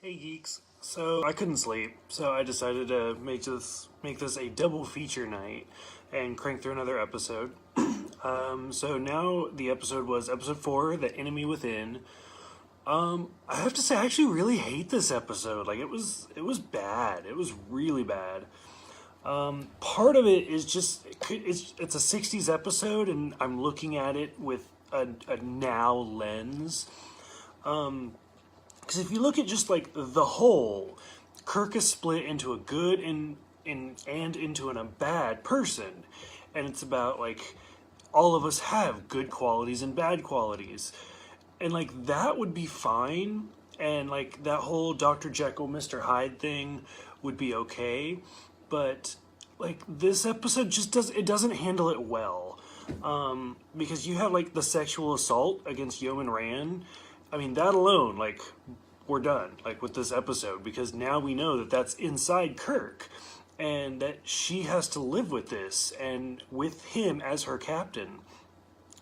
Hey geeks. So I couldn't sleep, so I decided to make this a double feature night and crank through another episode. So now the episode was episode 4, The Enemy Within. I have to say I actually really hate this episode. Like it was bad. It was really bad. Part of it is just it's a 60s episode and I'm looking at it with a now lens. Because if you look at just like the whole, Kirk is split into a good and into a bad person, and it's about like all of us have good qualities and bad qualities, and like that would be fine, and like that whole Dr. Jekyll, Mr. Hyde thing would be okay, but like this episode just doesn't handle it well, because you have like the sexual assault against Yeoman Rand. I mean, that alone, like, we're done, like, with this episode, because now we know that that's inside Kirk, and that she has to live with this, and with him as her captain.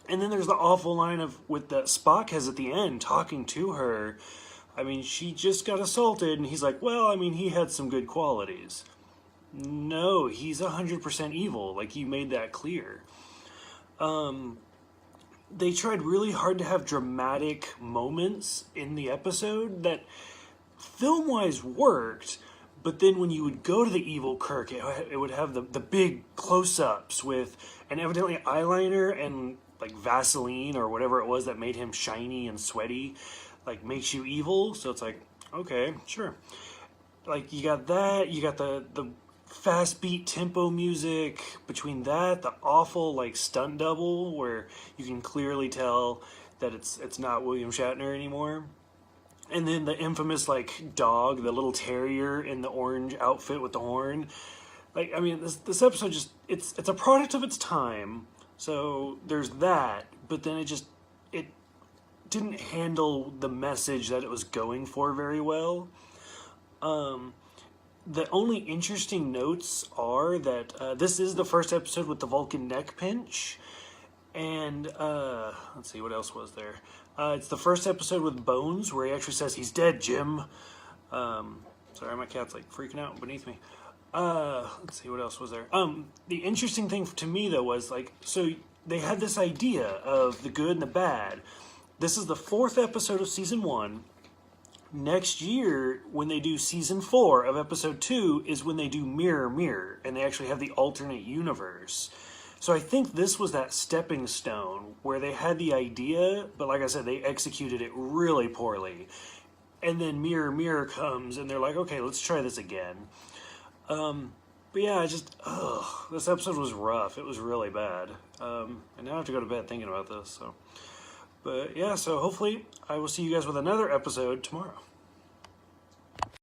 And then there's the awful line with that Spock has at the end, talking to her. I mean, she just got assaulted, and he's like, well, I mean, he had some good qualities. No, he's 100% evil, like, you made that clear. They tried really hard to have dramatic moments in the episode that film-wise worked, but then when you would go to the evil Kirk, it would have the big close-ups with, and evidently eyeliner and like Vaseline or whatever it was that made him shiny and sweaty, like makes you evil. So it's like, okay, sure. Like you got that, you got the fast beat tempo music. Between that, the awful like stunt double where you can clearly tell that it's not William Shatner anymore, and then the infamous like dog, the little terrier in the orange outfit with the horn. Like, I mean, this episode just it's a product of its time, so there's that, but then it didn't handle the message that it was going for very well. The only interesting notes are that this is the first episode with the Vulcan neck pinch, and let's see, what else was there? It's the first episode with Bones, where he actually says, he's dead, Jim. Sorry, my cat's like freaking out beneath me. Let's see, what else was there? The interesting thing to me, though, was like, so they had this idea of the good and the bad. This is the 4th episode of season 1. Next year, when they do season 4 of episode 2, is when they do Mirror Mirror, and they actually have the alternate universe. So I think this was that stepping stone where they had the idea, but like I said, they executed it really poorly. And then Mirror Mirror comes, and they're like, okay, let's try this again. But yeah, this episode was rough. It was really bad. And now I have to go to bed thinking about this, so... But yeah, so hopefully I will see you guys with another episode tomorrow.